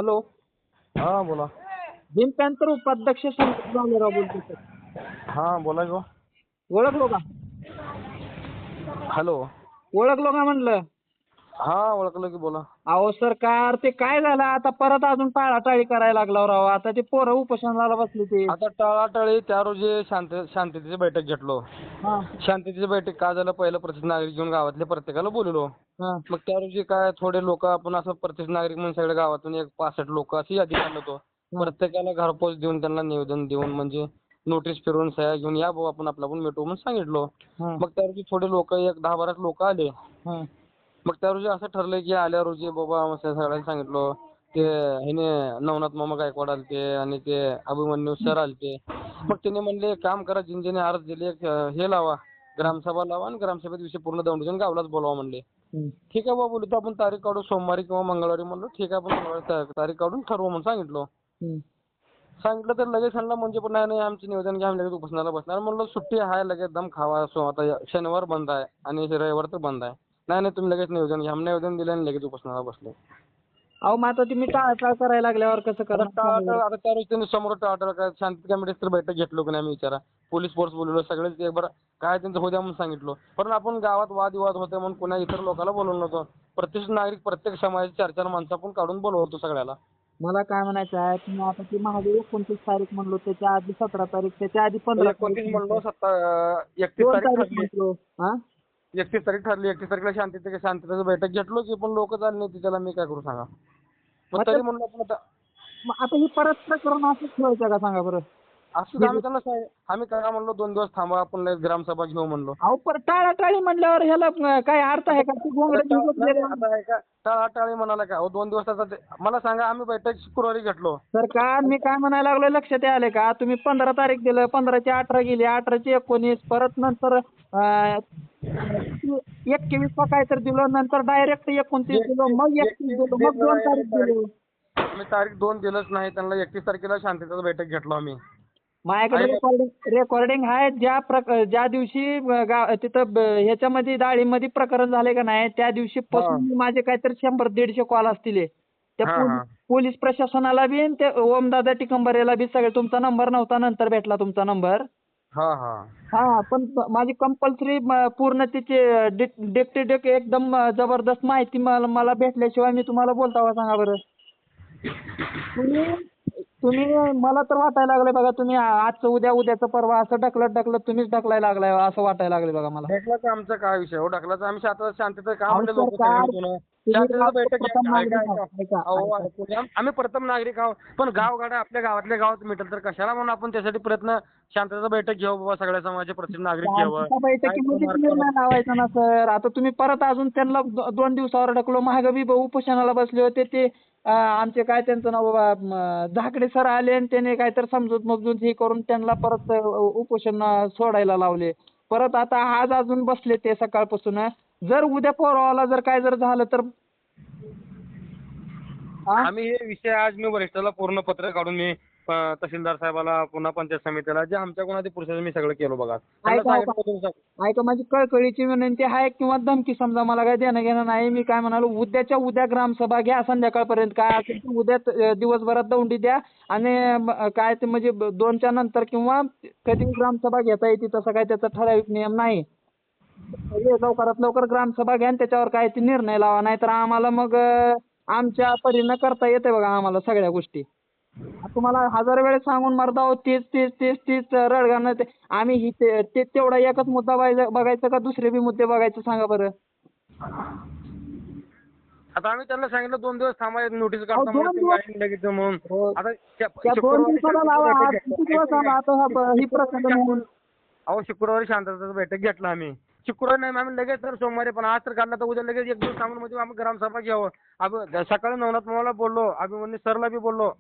Hello. हा बोला. Bhim panther उपाध्यक्ष संतोष भालेराव बोलतो सर. हा बोला गो. ओळखलो का? हॅलो. ओळखलो का म्हणलं? हा ओळखलं की, बोला. अहो सरकार ते काय झालं आता परत अजून टाळाटाळी करायला लागला राव. आता ते पोरं उपोषणाला बसली ते. आता टाळाटाळी त्या रोजी शांततेची बैठक घेतलो. हा शांततेची बैठक का झालं, पहिलं प्रत्येक नागरिक घेऊन गावातले प्रत्येकाला बोलवलो. हा मग त्या रोजी काय थोडे लोक आपण असं प्रत्येक नागरिक म्हणून सगळ्या गावातून एक 65 लोक अशी यादी काढलो होतो. प्रत्येकाला घरपोच देऊन त्यांना निवेदन देऊन म्हणजे नोटीस फिरवून सह्या घेऊन या भाऊ आपण आपला पण भेटू म्हणून सांगितलो. हा मग त्या रोजी थोडे लोक एक 10-12 लोक आले. हा मग त्या रोजी असं ठरलं की आल्या रोजी बाबा सगळ्यांना सांगितलं ते ह्याने नवनाथ मामा गायकवाड आलते आणि ते अभिमन्यू सर आलते. मग त्यांनी म्हणले काम करा, जिंजीने अर्ज दिले एक हे लावा, ग्रामसभा लावा आणि ग्रामसभेत विषय पूर्ण दौंड घेऊन गावालाच बोलावा म्हणले. ठीक आहे बाबा बोलू, तर आपण तारीख काढू सोमवारी किंवा मंगळवारी. म्हणलो ठीक आहे आपण मंगळवारी तारीख काढून ठरवू म्हणून सांगितलं तर लगेच म्हणलं म्हणजे पण नाही आमचं निवेदन घ्या, लगेच उपोषणाला बसणार. म्हणलं सुट्टी आहे, लगेच दम खावा. आता शनिवार बंद आहे आणि रविवार तर बंद आहे. नाही तुम्ही लगेच निवेदन घ्या. निवेदन दिलं आणि लगेच उपोषणाला बसलो. अहो मग आता तुम्ही टाळाटाळ करायला लागल्यावर कसं आता करणार? आता त्या रोजी त्यांनी समोर टाळाटाळ काय शांती कमिटीची तर बैठक घेतलो की नाही आम्ही विचारा. पोलीस फोर्स बोलवलो, सगळेच एक बरं काय त्यांचं होऊ द्या म्हणून सांगितलो. पण आपण गावात वादविवाद होते म्हणून पुन्हा इतर लोकांना बोलवलं नव्हतं. प्रत्येक नागरिक प्रत्येक समाजाची 4-4 माणसं आपण काढून बोलवतो सगळ्याला. मला काय म्हणायचं आहे, तुम्ही आता ती मागे 29 तारीख म्हणलो, त्याच्या आधी 17 तारीख, त्याच्या आधी 15 तारीख 29 म्हणलो, 31 2 तारीख तारीख ठरली. म्हटलो. हा 31 तारीख ठरली. 31 तारखेला शांततेची बैठक घेतलो की, पण लोक झाले नाही. त्याला मी काय करू सांगा. मग तरी म्हणलं आपण मग आता ही परत प्रकरण असंच ठेवायचं का सांगा बरं? असं आम्ही त्यांना आम्ही काय म्हणलो 2 दिवस थांबा, आपण लगेच ग्रामसभा घेऊ म्हणलो. अहो पण टाळाटाळी म्हणल्यावर ह्याला काय अर्थ आहे का? आता आहे का टाळाटाळी म्हणाला का? 2 दिवसाचा मला सांगा. आम्ही बैठक शुक्रवारी घेतलो. सरकार मी काय म्हणायला लागलो लक्षात आले का? तुम्ही 15 तारीख दिलं, 15ची 18 गेली, 18ची 19, परत नंतर 21 का काय तर दिलं, नंतर डायरेक्ट 29 दिलं, मग 31 दिलं, मग 2 तारीख दिली. आम्ही तारीख 2 दिलंच नाही त्यांना. 31 तारखेला शांततेची बैठक घेतलो आम्ही. माझ्याकडे रेकॉर्डिंग आहे. ज्या दिवशी तिथं ह्याच्यामध्ये डाळीमध्ये प्रकरण झाले का नाही, त्या दिवशी पासून माझे काहीतरी 100-150 कॉल असतील. त्या पोलीस प्रशासनाला बी ते ओमदादा टिकंबरेला बी सगळे. तुमचा नंबर नव्हता, नंतर भेटला तुमचा नंबर. हा पण माझी कंपल्सरी पूर्ण तिची डेक एकदम जबरदस्त माहिती मला भेटल्याशिवाय मी तुम्हाला बोलता का सांगा बरं? तुम्ही मला तर वाटायला लागले बघा, तुम्ही आजचं उद्या, उद्याचं परवा असं ढकलत तुम्हीच ढकलायला लागलाय असं वाटायला लागले बघा मला. ढकलाचा आमचा काय विषय हो? ढकलाचा आम्ही शांततेचं काम अहो म्हणले लोक सरकार, शांततेचं बैठक प्रथम नागरिक आहात. आम्ही प्रथम नागरिक आहोत. पण गावगाड्या आपल्या गावातल्या गावात मिटल तर कशाला म्हणून आपण त्यासाठी प्रयत्न शांततेचं बैठक घेऊ बाबा, सगळ्या समाजाचे प्रत्येक नागरिक घ्यावं. बैठकीमध्ये निर्णय लावायचा ना सर. आता तुम्ही परत अजून त्यांना 2 दिवसावर ढकलो. महाग बी उपोषणाला बसले होते ते आमचे काय त्यांचं नाव बाबा झाकडे सर आले आणि त्याने काहीतरी समजूत हे करून त्यांना परत उपोषण सोडायला लावले. परत आता आज अजून बसले ते सकाळपासून. जर उद्या पोरावाला जर काय जर झालं तर आम्ही हे विषय आज मी वरिष्ठाला पूर्ण पत्र काढून मी तहसीलदार साहेबाला पुन्हा पंचायत समितीला जे आमच्या कोणाचे प्रोसेस मी सगळं केलं बघा. ऐका माझी कळकळीची विनंती आहे किंवा धमकी समजा, मला काय देणं घेणं नाही. मी काय म्हणालो, उद्याच्या उद्या ग्रामसभा घ्या संध्याकाळपर्यंत. काय असेल ते उद्या दिवसभरात दौंडी द्या आणि काय ते म्हणजे 2च्या नंतर किंवा कधी ग्रामसभा घेता येते तसं काय त्याचा ठराविक नियम नाही. लवकरात लवकर ग्रामसभा घ्या आणि त्याच्यावर काय ते निर्णय लावा. नाहीतर आम्हाला मग आमच्या परीनं करता येते बघा आम्हाला सगळ्या गोष्टी. तुम्हाला 1000 वेळेस सांगून मरदा तेच रडगाणं ते आम्ही तेवढा एकच मुद्दा बघायचा का दुसरे बी मुद्दे बघायचे सांगा बरं? आता आम्ही त्यांना सांगितलं 2 दिवस थांबा, नोटीस अहो, काढता 2 दिवस म्हणून. आता त्या 2 दिवसाला लावा. आज किती दिवस आला आता ही प्रकरण. अहो शुक्रवारी शांततेचं बैठक घेतला आम्ही. शुक्रवारी नाही आम्ही लगेच तर सोमवारी, पण आज तर काढला तर उद्या लगेच 1 दिवस थांबून म्हणजे आम्ही ग्रामसभा घ्यावं. सकाळी नवनाथ मामाला बोललो, अभिमन्यू सरला बी बोललो.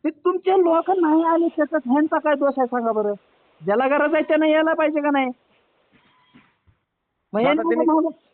ते तुमचे लोक नाही आले त्याचा ह्यांचा काय दोष आहे सांगा बरं? ज्याला गरज आहे त्यानं यायला पाहिजे का नाही? मग हे आता नको त्यांनी-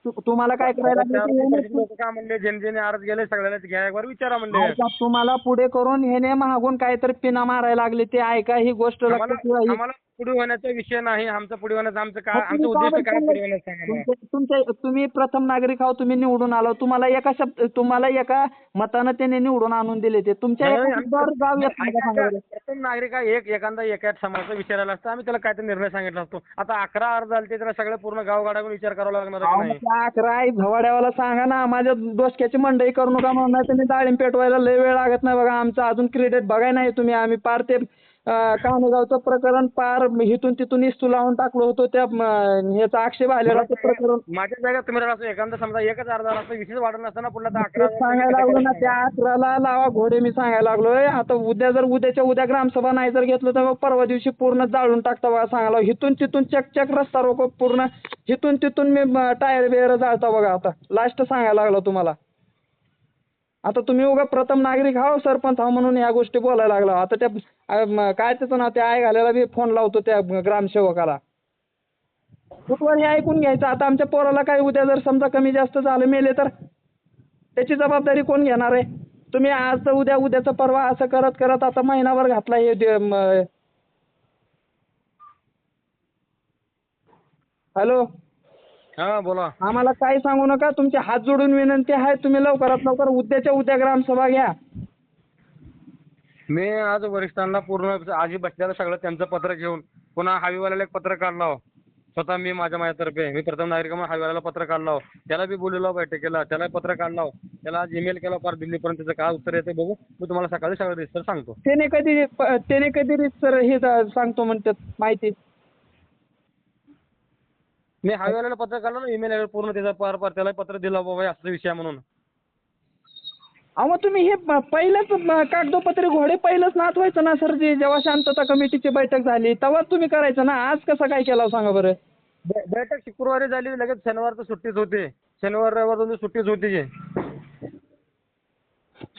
मग तुम्हाला काय करायला लागलं ते लोक काय म्हणले, ज्याने अर्ज गेले सगळ्याला घ्या एकबार विचारा म्हणले. ऐका, तुम्हाला पुढे करून ह्याने मागून काहीतरी पिना मारायला लागले ते ऐका, ही गोष्ट लक्षात ठेवा. आम्हाला पुढे होण्याचा विषय नाही, आमचा पुढे होण्याचा आमचं काय, मग आमचं तुम्ही का उद्दिष्ट बरं काय पुढे चाललंय? होण्याचं सांगा मला. तुम्ही तुम्ही प्रथम नागरिक आहो, तुम्ही निवडून आलो, तुम्हाला एका मतानं त्याने निवडून आणून दिले, ते तुमच्या नाही, एका आम्ही- सुद्धा गाव येत नाही का ऐका, सांगा बरं? प्रथम नागरिक एखादा एका समाजाचा विचारायला असतं, आम्ही त्याला काय तर निर्णय सांगितला असतो. आता 11 अर्ज आले त्याला सगळं पूर्ण गावगाड्यावर विचार करावा लागणार आहे अहो, की मग नाही. त्या 11 आई भवाड्यावाला सांगा ना, माझ्या डोसक्याची मंडई करू नका म्हणून, नाही तुम्ही डाळिंब पेटवायला लय वेळ लागत नाही बघा. आमचं अजून क्रेडिट बघाय नाही तुम्ही. आम्ही पार ते कान्हेगावचं प्रकरण पार इथून तिथून इस्तू लावून टाकलो होतो, त्या ह्याचा आक्षेप आलेला ते प्रकरण. माझ्या जागेत तुम्ही राहिला असतो, एखादा समजा एकच अर्ज आला असता, विशेष वाढत नसताना पुढला तर ते 11 सांगायला लागलो ना, त्या 11ला लावा घोडे, मी सांगायला लागलोय. आता उद्याच्या उद्या ग्रामसभा नाही जर घेतलं तर मग परवा दिवशी पूर्ण जाळून टाकता बघा सांगायला. इथून तिथून चकचक रस्ता रोको पूर्ण, इथून तिथून मी टायर बियर जाळता बघा. आता लास्ट सांगायला लागलो तुम्हाला. आता तुम्ही उगा प्रथम नागरिक आहो, सरपंच आहो म्हणून या गोष्टी बोलायला लागला. आता त्या काय त्याचं नाव, त्या घालायला बी फोन लावतो त्या ग्रामसेवकाला. कुठवर हे ऐकून घ्यायचं. आता आमच्या पोराला काय उद्या जर समजा कमी जास्त झालं, मेले, तर त्याची जबाबदारी कोण घेणार आहे? तुम्ही आज उद्याचं परवा असं करत करत आता महिनाभर घातला हे हॅलो, हा बोला. आम्हाला काही सांगू नका. तुमचे हात जोडून विनंती आहे, तुम्ही लवकरात लवकर उद्याच्या उद्या ग्रामसभा घ्या. मी आज वरिष्ठांना पूर्ण आजी बसल्याला सगळं त्यांचं पत्र घेऊन, पुन्हा हायवेवाल्याला एक पत्र काढलं स्वतः मी माझ्यातर्फे. मी प्रथम नागरिक म्हणून हायवेवाल्याला पत्र काढलं, त्याला बी बोलवलं बैठकीला, त्याला पत्र काढलं, त्याला आज ईमेल केला पार दिल्लीपर्यंत. त्याचं काय उत्तर येते बघू, मी तुम्हाला सकाळी सगळं रिस्टर सांगतो. त्याने कधी सर हे सांगतो म्हणतात माहिती. मी हायवेवाल्याला पत्र काढलं ना, ईमेल पूर्ण त्याचा पार त्याला पत्र दिलं बाबा असं विषय म्हणून. अहो तुम्ही हे पहिलंच कागदोपत्री घोडे पहिलंच नाचवायचं ना सर. जेव्हा शांतता कमिटीची बैठक झाली तेव्हाच तुम्ही करायचं ना. आज कसं काय केलं सांगा बरं. बैठक शुक्रवारी झाली, लगेच शनिवार तर सुट्टीच होती. शनिवार रविवार दोन्ही सुट्टीच होती.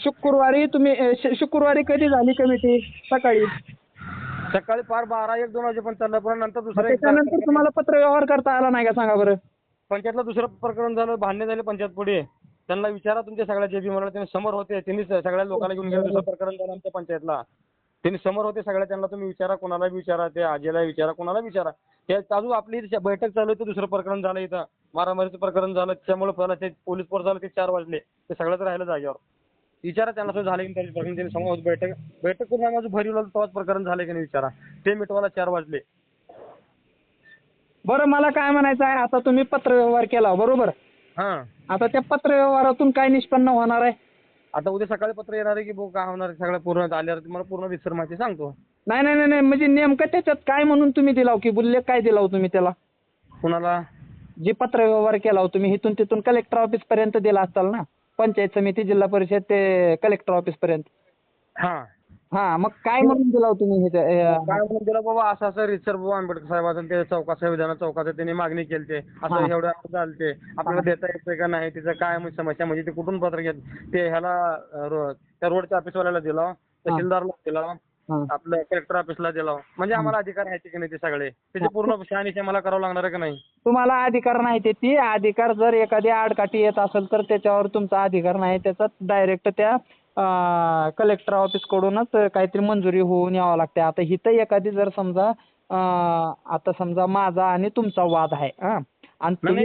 शुक्रवारी तुम्ही शुक्रवारी कधी झाली कमिटी? सकाळी पार 12-1-2 वाजेपर्यंत चाललं, पण नंतर दुसरं त्याच्यानंतर तुम्हाला पत्र व्यवहार करता आला नाही का सांगा बरं. पंचायतला दुसरं प्रकरण झालं, भांडणे झाले पंचायत पुढे. त्यांना विचारा, तुमच्या सगळ्या जे बी मला त्यांनी समोर होते, त्यांनी सगळ्या लोकांना घेऊन गेले. दुसरं प्रकरण झालं आमच्या पंचायतला, त्यांनी समोर होते सगळ्या. त्यांना तुम्ही विचारा, कोणाला विचारा, ते आजीला विचारा, कोणाला विचारा. ते चालू आपली बैठक चालू होती, दुसरं प्रकरण झालं इथं, मारामारीचं प्रकरण झालं. त्याच्यामुळे पहिला ते पोलीस फोर्स झालं, ते 4 वाजले, ते सगळंच राहिलं जागेवर. विचारा त्यांना सुद्धा झालं की त्यांची प्रकरण, त्यांनी समोर बैठक करून माझं भर येऊ लागलं, तेव्हाच प्रकरण झालं की नाही विचारा. ते मिटवायला 4 वाजले. बरं, मला काय म्हणायचं आहे, आता तुम्ही पत्र व्यवहार केला बरोबर. हा, आता त्या पत्र व्यवहारातून काय निष्पन्न होणार आहे? आता उद्या सकाळी पत्र येणार आहे की भाऊ काय होणार आहे, सगळं पूर्ण आल्यावर तुम्हाला पूर्ण विस्तार माहिती सांगतो. नाही, म्हणजे नेमकं त्याच्यात काय म्हणून तुम्ही दिलाव की उल्लेख काय दिलाव तुम्ही त्याला? कुणाला? जे पत्र व्यवहार केला हो तुम्ही, इथून तिथून कलेक्टर ऑफिस पर्यंत दिला असाल ना, पंचायत समिती, जिल्हा परिषद ते कलेक्टर ऑफिस पर्यंत. हा, मग काय म्हणून दिला हो तुम्ही काय म्हणून दिला बाबा, असं असं रितसर बाबा आंबेडकर साहेबांचं ते संविधान चौकाचं त्यांनी मागणी केली, ते असं एवढं झालं, आपल्याला देता येतंय का नाही, तिचं काय समस्या, म्हणजे ते कुठून पत्र घेत, ते ह्याला त्या रोडच्या ऑफिसवाल्याला दिला, तहसीलदारला दिला, आपलं कलेक्टर ऑफिसला दिला. म्हणजे आम्हाला अधिकार आहे की नाही ते सगळे, त्याचे पूर्ण शहानिशा मला करावं लागणार आहे का नाही? तुम्हाला अधिकार नाही ते अधिकार जर एखादी आडकाठी येत असेल तर त्याच्यावर तुमचा अधिकार नाही. त्याचा डायरेक्ट त्या कलेक्टर ऑफिस कडूनच काहीतरी मंजुरी होऊन यावं लागते. आता इथं एखादी जर समजा आता समजा माझा आणि तुमचा वाद आहे आणि तुम्ही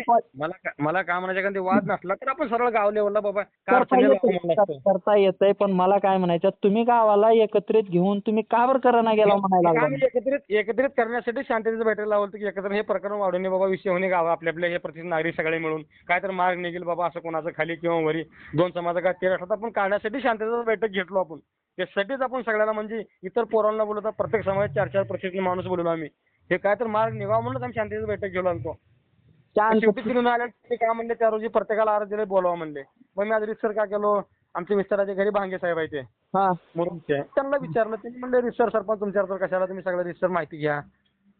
मला काय म्हणायचं का, ते वाद नसला तर आपण सरळ गाव लेवलला बाबा करता येतंय. पण मला काय म्हणायचं, तुम्ही गावाला एकत्रित घेऊन तुम्ही का बरं करायला गेला म्हणायला लागला? एकत्रित करण्यासाठी शांततेचं बैठक लावलं की एकत्र हे प्रकरण वाढवणे बाबा, विषय होणे गाव आपले हे प्रतिष्ठित नागरिक सगळे मिळून काय तर मार्ग निघेल बाबा, असं कोणाचं खाली किंवा वरी 2 समाजा काय 13 असतात, आपण काढण्यासाठी शांततेचं बैठक घेतलो आपण. त्यासाठीच आपण सगळ्याला, म्हणजे इतर पोरांना बोलवता प्रत्येक समाजात 4-4 प्रतिष्ठित माणूस बोलवलो आम्ही. हे काय तर मार्ग निघावा म्हणून आम्ही शांततेचं बैठक घेऊन आलो. शेवटी तिथून आल्या ते काय म्हणले, त्या रोजी प्रत्येकाला अर्ज दिले, बोलावं म्हणले. मग मी आज रिसर काय केलो, आमचे विस्ताराचे घरी भांगे साहेब आहे ते मुरुमचे, त्यांना विचारलं. त्यांनी म्हणले रिसर सरपंच तुमच्यावर कशाला, तुम्ही सगळं रिसर माहिती घ्या.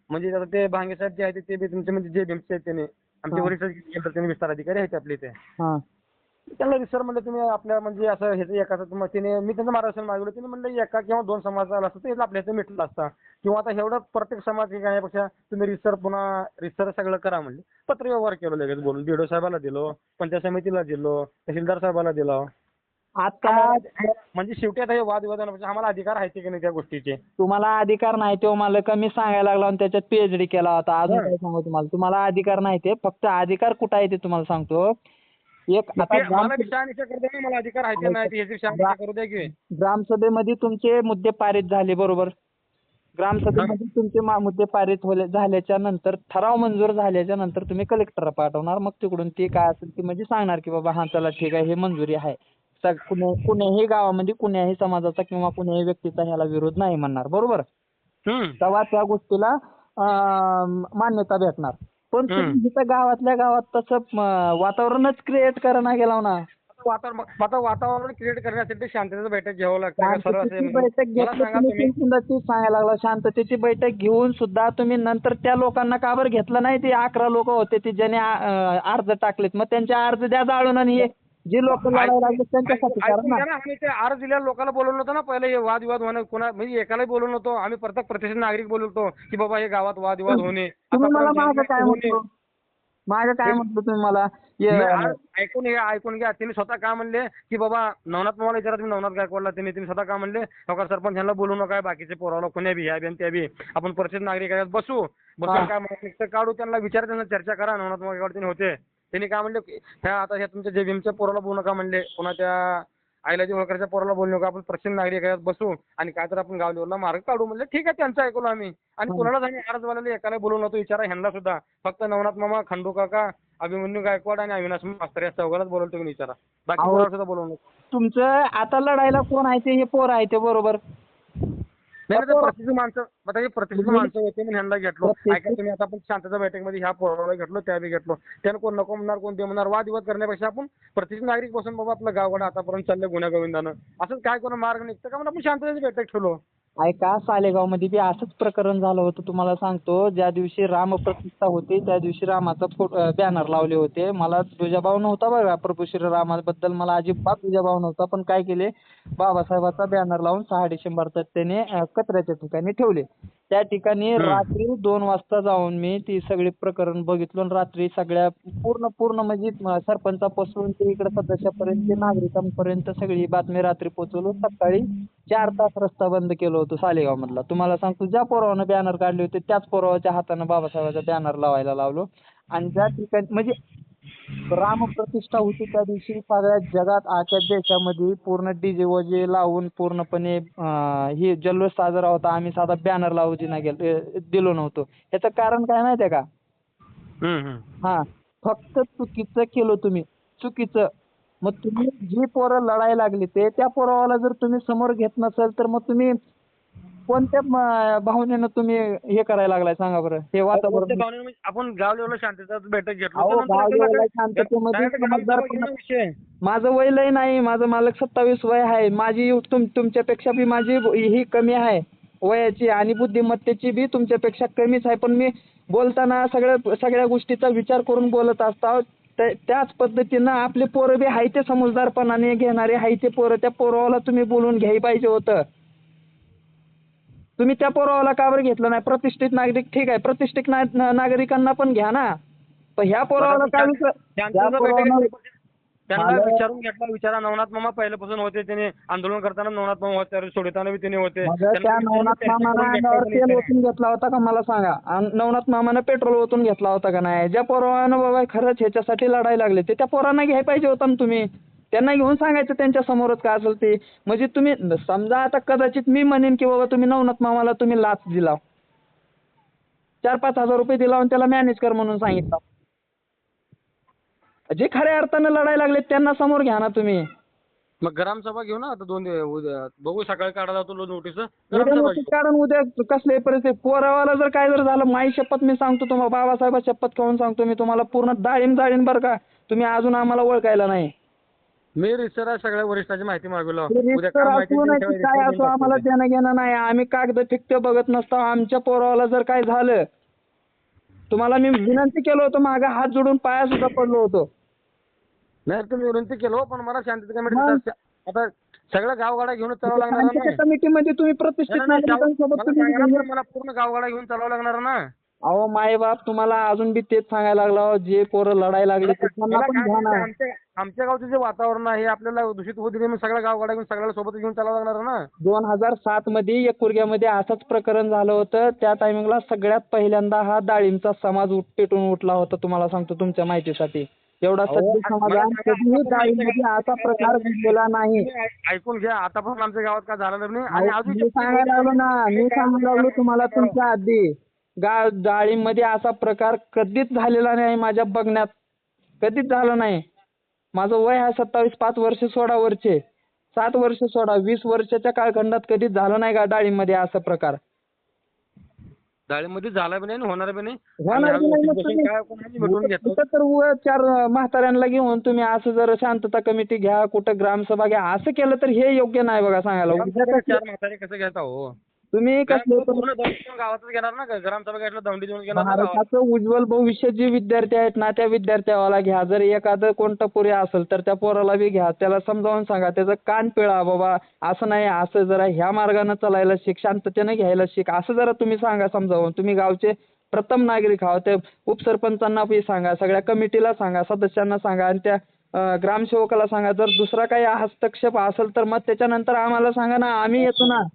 म्हणजे आता ते भांगे साहेब जे आहेत ते बी तुमचे म्हणजे जे भीमचे आहेत, त्यांनी आमचे वरिष्ठ त्यांनी विस्तार अधिकारी आहेत आपले ते. त्याला रिसर म्हणलं तुम्ही आपल्या म्हणजे असं ह्याचं एकाचं तिने मी त्यांचं मार्गदर्शन मागवलं. तिने म्हणलं एका किंवा 2 समाज आला असतं तर आपल्या इथं मिटलं असता किंवा आता एवढं प्रत्येक समाज हे करण्यापेक्षा तुम्ही रिसर पुन्हा रिसर सगळं करा म्हणले. पत्रव्यवहार केलो लगेच बोलून. बीडीओ साहेबाला दिलो, पंचायत समितीला दिलो, तहसीलदार साहेबाला दिलो. आता म्हणजे शेवटी आता हे वादविवाद होण्यापेक्षा आम्हाला अधिकार आहे की नाही त्या गोष्टीचे. तुम्हाला अधिकार नाही तो मला कमी सांगायला लागला आणि त्याच्यात पीएचडी केला होता. अजून काय सांगू तुम्हाला अधिकार नाही ते. फक्त अधिकार कुठं आहे ते तुम्हाला सांगतो. एक मग आता ते मला बी शहानिशा करू द्या ना, मला अधिकार आहे की नाही ह्याची शहानिशा करू द्या की. ग्रामसभेमध्ये तुमचे मुद्दे पारित झाले बरोबर. ग्रामसभेमध्ये तुमचे मुद्दे पारित झाल्याच्या नंतर ठराव मंजूर झाल्याच्या नंतर तुम्ही कलेक्टरला पाठवणार. मग तिकडून ते काय असेल ते म्हणजे सांगणार की बाबा हा चला ठीक आहे हे मंजुरी आहे. कुण्याही गावामध्ये कुण्याही समाजाचा किंवा कुण्याही व्यक्तीचा ह्याला विरोध नाही म्हणणार बरोबर. तेव्हा त्या गोष्टीला मान्यता भेटणार. पण तुम्ही इथं गावातल्या गावात तसं वातावरणच क्रिएट करणं गेला ना. वातावरण क्रिएट करण्यासाठी शांततेची बैठक घ्यावं लागतं. शांततेची बैठक घेतली सुद्धा ती सांगायला लागला. शांततेची बैठक घेऊन सुद्धा तुम्ही नंतर त्या लोकांना का बरं घेतलं नाही. ते 11 लोक होते ते ज्याने अर्ज टाकलेत मग त्यांचे अर्ज द्या जाळून आणि जे लोक लढायला लागले त्यांच्यासाठी करा ना. आम्ही ते अर्ज दिलेल्या लोकांना बोलवलं होतं ना पहिले. हे वादविवाद होणं कोणा म्हणजे एकालाही बोलवलं नव्हतं. आम्ही प्रत्येक प्रतिष्ठित नागरिक बोलवतो की बाबा हे गावात वादविवाद होणे. तुम्ही मला मागं काय म्हटलं तुम्ही मला ऐकून घ्या. त्यांनी स्वतः का म्हणले की बाबा नवनाथ मामाला विचारा तुम्ही नवनाथ गायकवाडला. त्यांनी स्वतः का म्हणले नोकर सरपंच यांना बोलू नका. बाकीचे पोराला कोण्या बी ह्या बी त्या बी आपण परिचित नागरिक आहेत बसून काय म्हणतात काढू. त्यांना विचारा, त्यांना चर्चा करा. नवनाथ मामा गायकवाड त्यांनी होते. त्यांनी काय म्हणले ह्या तुमच्या जे भीमच्या पोराला बोलू नका म्हणले. पुन्हा त्या आईलाजी होळकरच्या पोराला बोलू नका. आपण प्रसिद्ध नागरिक आहेत बसू आणि काय तर आपण गाव लेवलला मार्ग काढू म्हणले. ठीक आहे त्यांचं ऐकलो आम्ही. आणि कोणालाच आम्ही अर्जवाल्याला एकाला बोलू नव्हतो. विचारा ह्यांना सुद्धा. फक्त नवनाथ मामा, खंडू काका, अभिमन्यू गायकवाड आणि अविनाश मास्तर या चौघालाच बोलवतो तुम्ही विचारा. बाकी कोणाला सुद्धा बोलवू नका. तुमचं आता लढायला कोण आहे ते हे पोर आहे ते बरोबर. नाही प्रतिष्ठित माणसं आता हे प्रतिष्ठित माणसं होते म्हणून ह्यांना घेतलो. ऐका तुम्ही आता आपण शांतता बैठकमध्ये ह्या पोराला घेतलो त्या बी घेतलो. त्यानं कोण नको म्हणणार कोण ते म्हणणार. वादविवाद करण्यापेक्षा आपण प्रतिष्ठित नागरिक बसून बाबा आपलं गावकडे आतापर्यंत चाललंय गुन्ह्या गोविंदानं असंच काय कोण मार्ग निघतं का म्हणून आपण शांततेची बैठक ठेवलो. ऐका सालेगावमध्ये बी असंच प्रकरण झालं होतं. तुम्हाला सांगतो ज्या दिवशी रामप्रतिष्ठा होती त्या दिवशी रामाचा बॅनर लावले होते. मला दुजाभाव नव्हता बघा प्रभू श्रीरामाबद्दल मला अजिबात दुजाभाव नव्हता. पण काय केले बाबासाहेबाचा बॅनर लावून 6 डिसेंबरचा त्याने कचऱ्याच्या ठिकाणी ठेवले. त्या ठिकाणी रात्री 2 वाजता जाऊन मी ती सगळी प्रकरण बघितलं. रात्री सगळ्या पूर्ण म्हणजे सरपंचापासून ते इकडे सदस्यापर्यंत नागरिकांपर्यंत सगळी बातमी रात्री पोहोचवलो. सकाळी 4 तास रस्ता बंद केला होतो सालेगाव मधला. तुम्हाला सांगतो ज्या पोरावानं बॅनर काढले होते त्याच पोरावाच्या हातानं बाबासाहेबाचा बॅनर लावायला लावलो. आणि ज्या ठिकाणी म्हणजे रामप्रतिष्ठा होती त्या दिवशी सगळ्या जगात आख्या देशामध्ये पूर्ण डीजे वजे लावून पूर्णपणे हे जल्लोष साजरा होता. आम्ही साधा बॅनर लावू दिलो नव्हतो. याचं कारण काय माहितीये का. फक्त चुकीचं केलं तुम्ही चुकीचं. मग तुम्ही जी पोरं लढायला लागली त्या पोरावाला जर तुम्ही समोर घेत नसेल तर मग तुम्ही कोणत्या भावनेनं तुम्ही हे करायला लागलाय सांगा बरं. हे वातावरण आपण गाव लेवलला शांतता बैठक घेतलो. माझं वय लय नाही. माझं मालक 27 वय आहे. माझी तुमच्यापेक्षा बी माझी ही कमी आहे वयाची आणि बुद्धिमत्तेची बी तुमच्यापेक्षा कमीच आहे. पण मी बोलताना सगळ्या गोष्टीचा विचार करून बोलत असतो. त्याच पद्धतीनं आपले पोरं बी आहे ते समजदारपणाने घेणारे आहे ते पोरं. त्या पोरावाला तुम्ही बोलून घ्यायला पाहिजे होतं. तुम्ही त्या पोरावाला का बरं घेतलं नाही. प्रतिष्ठित नागरिक ठीक आहे. प्रतिष्ठित नागरिकांना पण घ्या ना. पण ह्या पोरावाला काय त्यांना विचारून घेतला. विचारा नवनाथ मामा पहिल्यापासून होते. त्याने आंदोलन करताना नवनाथ मामा होते. सोडताना बी त्याने होते. त्या नवनाथ मामानं अंगावर तेल ओतून घेतला होता का मला सांगा. नवनाथ मामानं पेट्रोल ओतून घेतला होता का नाही. ज्या पोरावानं बाबा खरंच ह्याच्यासाठी लढायला लागले ते त्या पोरांना घ्यायला पाहिजे होता ना तुम्ही. त्यांना घेऊन सांगायचं त्यांच्या समोरच काय असेल ते. म्हणजे तुम्ही समजा आता कदाचित मी म्हणेन की बाबा तुम्ही नवनाथ मामाला तुम्ही लाच दिला 4-5 हजार रुपये दिला आणि त्याला मॅनेज कर म्हणून सांगितलं. जे खऱ्या अर्थानं लढायला लागले त्यांना समोर घ्या ना तुम्ही. मग ग्रामसभा घेऊ ना आता 2 उद्या बघू सकाळी काढायला जातो नोटीस. कारण उद्या कसले परिस्थिती पोरावाला जर काय जर झालं माई शपथ मी सांगतो तुम्हाला बाबासाहेब शपथ खाऊन सांगतो मी तुम्हाला पूर्ण जाळीन बरं का. तुम्ही अजून आम्हाला ओळखायला नाही. मी रिसर सगळ्या वरिष्ठांची माहिती मागवली. काय असो आम्हाला देणं घेणं नाही. आम्ही कागद फिक्त बघत नसतो. आमच्या पोरावाला जर काय झालं तुम्हाला मी विनंती केलं होतं मागं हात जोडून पाया सुद्धा पडलो होतो. नाही तुम्ही विनंती केलो पण मला शांतता कमिटी आता सगळं गावगाडा घेऊन चालावं लागणार ना. शांतता कमिटीमध्ये तुम्ही प्रतिष्ठित नाही, नाही, नागरिकांसोबत मला तुम्ही सांगा ना, पण मला पूर्ण गावगाडा घेऊन चालावं लागणार ना. अहो मायबाप तुम्हाला अजून बी तेच सांगायला लागला हो, जे पोरं लढायला लागले ते त्यांना मला पण काय घ्या ना. म्हणायचं, आमच्या गावचं जे वातावरण आहे आपल्याला दूषित होऊ दिले, मग सगळा गावगाडा घेऊन सगळ्याला सोबत घेऊन चालावं लागणार ना. 2007 मध्ये एकुर्ग्यामध्ये असंच प्रकरण झालं होतं. त्या टायमिंगला सगळ्यात पहिल्यांदा हा डाळिंबचा समाज पेटून उठला होता. तुम्हाला सांगतो तुमच्या माहितीसाठी. एवढा सज्जन समाजात कधीही डाळिंबमध्ये असा प्रकार घडलेला नाही. ऐकून घ्या, आतापासून आमच्या गावात काय झालं नाही आणि अहो, मी सांगायला लागलो ना, मी सांगायला लागलो तुम्हाला तुमच्या आधी. डाळिंबमध्ये असा प्रकार कधीच झालेला नाही माझ्या बघण्यात. कधीच झालं नाही. माझं वय आहे 27, 5 वर्ष सोडा वरचे. 7 वर्ष सोडा, 20 वर्षाच्या कालखंडात कधीच झालं नाही का डाळिंबमध्ये असा प्रकार. डाळीमध्ये झाला बी नाही आणि होणार बी नाही. होणार बी नाही मग तुम्ही. काय कोणाला भेटून घेतो. कुठं तर 4 म्हाताऱ्यांना घेऊन तुम्ही असं जर शांतता कमिटी घ्या, कुठं ग्रामसभा घ्या, असं केलं तर हे योग्य नाही बघा सांगायला. चार म्हातारे कसं घेता हो. तुम्ही कसले पूर्ण दौंडी देऊन गावातच घेणार ना, ग्रामसभा घेतलं दौंडी देऊन घेणार ना गावात. भारताचं उज्ज्वल भविष्य जे विद्यार्थी आहेत ना, त्या विद्यार्थ्याला घ्या. जर एखादं कोणतं पोरी असेल तर त्या पोराला बी घ्या. त्याला समजावून सांगा, त्याचं कान पिळा बाबा, असं नाही, असं जरा ह्या मार्गाने चालायला शिक, शांततेने घ्यायला शिक, असं जरा तुम्ही सांगा समजावून. तुम्ही गावचे प्रथम नागरिक आहात. ते उपसरपंचांना बी सांगा, सगळ्या कमिटीला सांगा, सदस्यांना सांगा आणि त्या ग्रामसेवकाला सांगा. जर दुसरा काही हस्तक्षेप असेल तर मग त्याच्यानंतर आम्हाला सांगा ना, आम्ही येतो ना.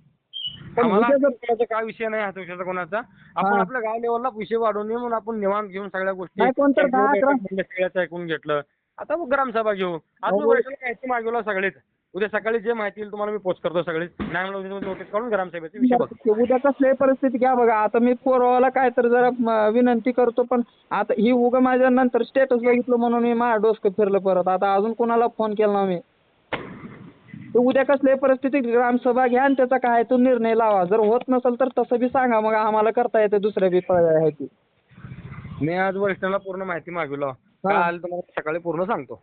पण आम्हाला उद्या जर हस्तक्षेपाचा काय विषय नाही, हस्तक्षेपाचा कोणाचा. आपण आपल्या गाव लेवलला विषय वाढवून म्हणून आपण निवांत घेऊन सगळ्या गोष्टी नाही, कोणतं 10-11 सगळ्याचं ऐकून घेतलं. आता मग ग्रामसभा घेऊ. आज मी वर्षाला माहिती मागवला सगळेच. उद्या सकाळी जे माहिती येईल तुम्हाला मी पोस्ट करतो सगळेच. नाही म्हणलं उद्या नोटीस काढून ग्रामसभेचा विषय बघ. उद्या कसल्याही परिस्थिती घ्या बघा. आता मी पोरावाला काय तर जरा विनंती करतो, पण आता ही उगा माझ्या नंतर स्टेटस बघितलं म्हणून मी माझं डोसकं फिरलं परत. आता अजून कोणाला फोन केला ना मी. तर उद्या कसल्याही परिस्थितीत ग्रामसभा घ्या आणि त्याचा काय तो निर्णय लावा. जर होत नसेल तर तसं बी सांगा, मग आम्हाला करता येते दुसऱ्या बी पर्याय आहे की. मी आज वरिष्ठांना पूर्ण माहिती मागवलं. काय आलं तुम्हाला सकाळी पूर्ण सांगतो.